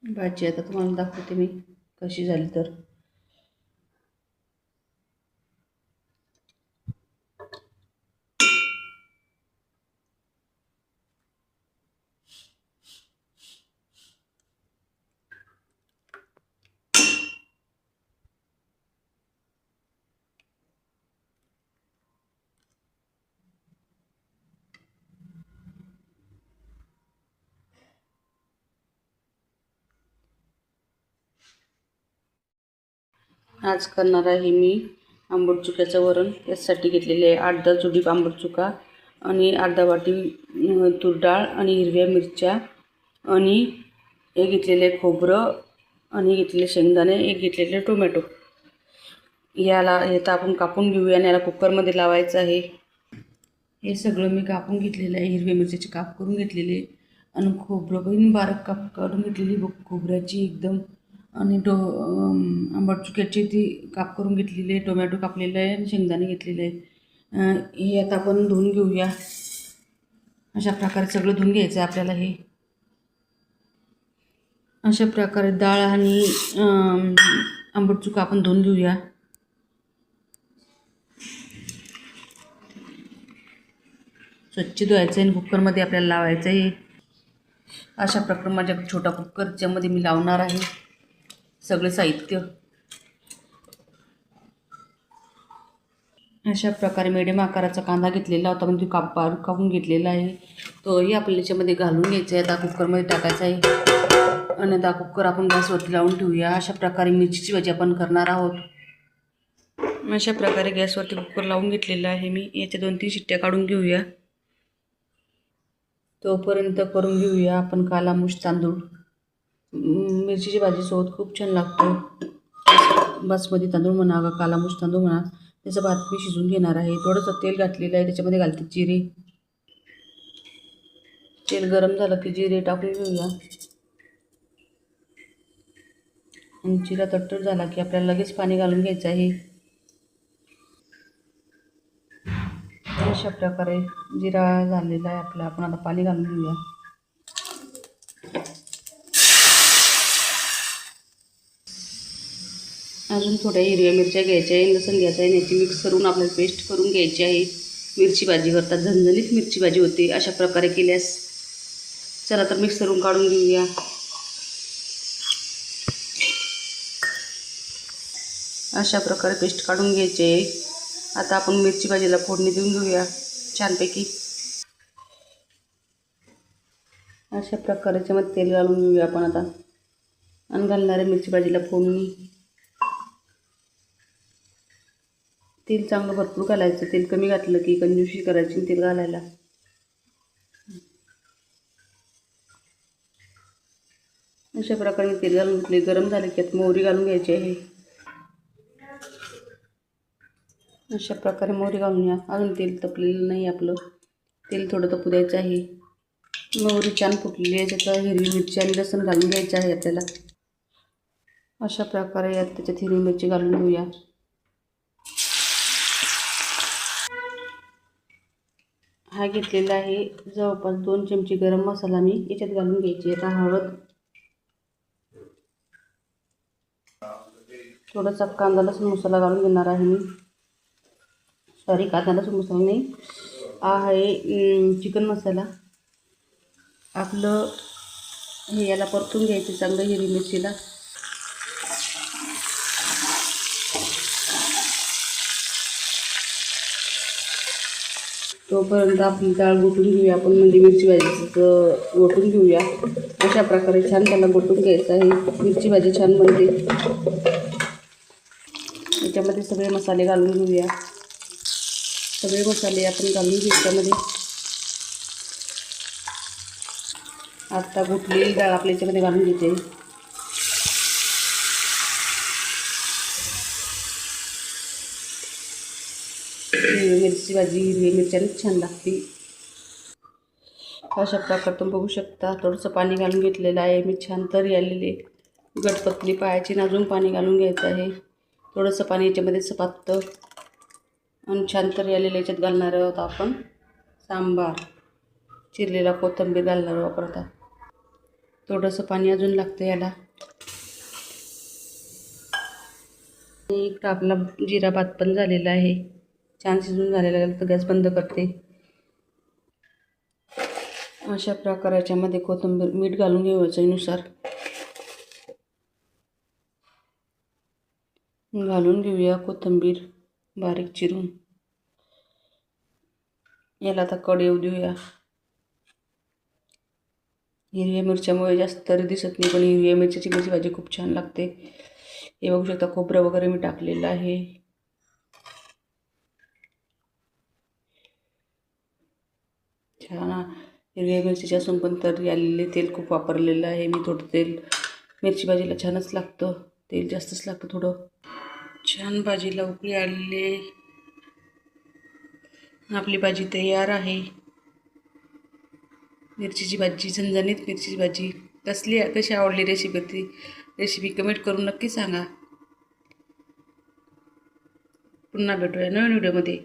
भाजी आता तुम्हाला दाखवते मी कशी झाली तर. आज करणार आहे मी आंबट चुक्याचं वरण. यासाठी घेतलेले आहे 8-10 जुडी आंबट चुका आणि अर्धा वाटी तूर डाळ आणि हिरव्या मिरच्या आणि एक घेतलेले खोबरं आणि घेतलेले शेंगदाणे, एक घेतलेले टोमॅटो. याला तर आपण कापून घेऊया आणि याला कुकरमध्ये लावायचं आहे. हे सगळं मी कापून घेतलेलं आहे. हिरव्या मिरच्याचे काप करून घेतलेले आणि खोबरं पण बारीक काप काढून घेतलेली खोबऱ्याची एकदम. आणि आंबट चुक्याची ती काप करून घेतलेली आहे. टोमॅटो कापलेला आहे आणि शेंगदाणे घेतलेले आहे. हे आता आपण धुवून घेऊया. अशा प्रकारे सगळं धुवून घ्यायचं आहे आपल्याला. हे अशा प्रकारे डाळ आणि आंबट चुका आपण धुवून घेऊया. स्वच्छ धुवायचं आहे आणि कुकरमध्ये आपल्याला लावायचं आहे. अशा प्रकारे माझ्या छोटा कुकर ज्यामध्ये मी लावणार आहे सगळे साहित्य. अशा प्रकारे मिडियम आकाराचा कांदा घेतलेला होता, म्हणजे कापून घेतलेला आहे. तोही आपल्याला याच्यामध्ये घालून घ्यायचा आहे. आता कुकरमध्ये टाकायचा आहे आणि आता कुकर आपण गॅसवरती लावून ठेवूया. अशा प्रकारे मिरचीची भाजी आपण करणार आहोत. अशा प्रकारे गॅसवरती कुकर लावून घेतलेला आहे मी. याच्या 2-3 शिट्ट्या काढून घेऊया. तोपर्यंत करून घेऊया आपण कालामुछ तांदूळ. मिरचीची भाजीसोबत खूप छान लागतो. बासमती तांदूळ म्हणा का कालामुछ तांदूळ म्हणा, त्याचा भात मी शिजून घेणार आहे. थोडंसं तेल घातलेलं आहे, त्याच्यामध्ये घालते जिरे. तेल गरम झालं की जिरे टाकून घेऊया. आणि जिरा तडतड झाला की आपल्याला लगेच पाणी घालून घ्यायचं आहे. अशा प्रकारे जिरा झालेला आहे आपला. आपण आता पाणी घालून घेऊया. अजून थोड्या हिरव्या मिरच्या घ्यायच्या आहे, लसूण घ्यायचं आहे. याची मिक्स करून आपल्याला पेस्ट करून घ्यायची आहे. मिरची भाजी करतात झणझणीत मिरची भाजी होते अशा प्रकारे केल्यास. चला तर मिक्स करून काढून घेऊया. अशा प्रकारे पेस्ट काढून घ्यायची आहे. आता आपण मिरची भाजीला फोडणी देऊन घेऊया छानपैकी. अशा प्रकारे याच्यामध्ये तेल घालून घेऊया आपण आता आणि घालणार आहे मिरची भाजीला फोडणी. तेल चांगलं भरपूर घालायचं. तेल कमी घातलं की कंजूसी करायची तेल घालायला. अशा प्रकारे तेल घालून घेतले. गरम झाले की आता मोहरी घालून घ्यायची आहे. अशा प्रकारे मोहरी घालून या. अजून तेल तपलेलं नाही आपलं, तेल थोडं तपू द्यायचं आहे. मोहरी छान फुटलेली आहे. त्याच्यात हिरवी मिरची आणि लसूण घालून घ्यायचं आहे आपल्याला. अशा प्रकारे यात त्याच्यात हिरवी मिरची घालून घेऊया. हा घेतलेला आहे जवळपास 2 चमचे गरम मसाला मी याच्यात घालून घ्यायची. आता हळद, थोडासा कांदा लसूण मसाला घालून घेणार आहे मी. सॉरी, कांदा लसूण मसाला नाही, हा आहे चिकन मसाला. आपलं हे याला परतून घ्यायचं चांगलं हिरवी मिरचीला. तोपर्यंत आपली डाळ गोटून घेऊया आपण, म्हणजे मिरची भाजीचं गोटून घेऊया. अशा प्रकारे छान त्याला गोटून घ्यायचं आहे. मिरची भाजी छान बनते. याच्यामध्ये सगळे मसाले घालून घेऊया. सगळे मसाले आपण घालून घेऊ त्यामध्ये. आता गोटलेली डाळ आपल्या याच्यामध्ये घालून घेते. मिरची भाजी हिरवी मिरच्याने छान लागते. अशा प्रकारे तुम्ही बघू शकता. थोडंसं पाणी घालून घेतलेलं आहे मी. छान तरी आलेले गटपतली पायाची अजून पाणी घालून घ्यायचं आहे. थोडंसं पाणी याच्यामध्ये पातळ आणि छान तरी आलेलं. याच्यात घालणार आहोत आपण सांबार. चिरलेला कोथिंबीर घालणार आहोत आपण आता. थोडंसं पाणी अजून लागतं याला. इकडं आपला जिरा भात पण झालेला आहे, छान शिजून झालेला आहे. तर गॅस बंद करते. अशा प्रकाराच्या मध्ये कोथिंबीर मीठ घालून घेऊ चवीनुसार. घालून घेऊया कोथिंबीर बारीक चिरून. याला आता कड येऊ देऊया. हिरव्या मिरच्यामुळे जास्त तरी दिसत नाही, पण हिरव्या मिरच्याची मिरची भाजी खूप छान लागते. हे बघू शकता, खोबरं वगैरे मी टाकलेलं आहे. छान हिरव्या मिरचीची असून पण तरी आलेले तेल खूप वापरलेलं आहे मी. थोडं तेल मिरची भाजीला छानच लागतं, तेल जास्तच लागतं थोडं. छान भाजीला उकळी आलेली, आपली भाजी तयार आहे. मिरचीची भाजी, झणझणीत मिरचीची भाजी. कशी आवडली रेसिपी कमेंट करून नक्की सांगा. पुन्हा भेटूया नवीन व्हिडिओमध्ये.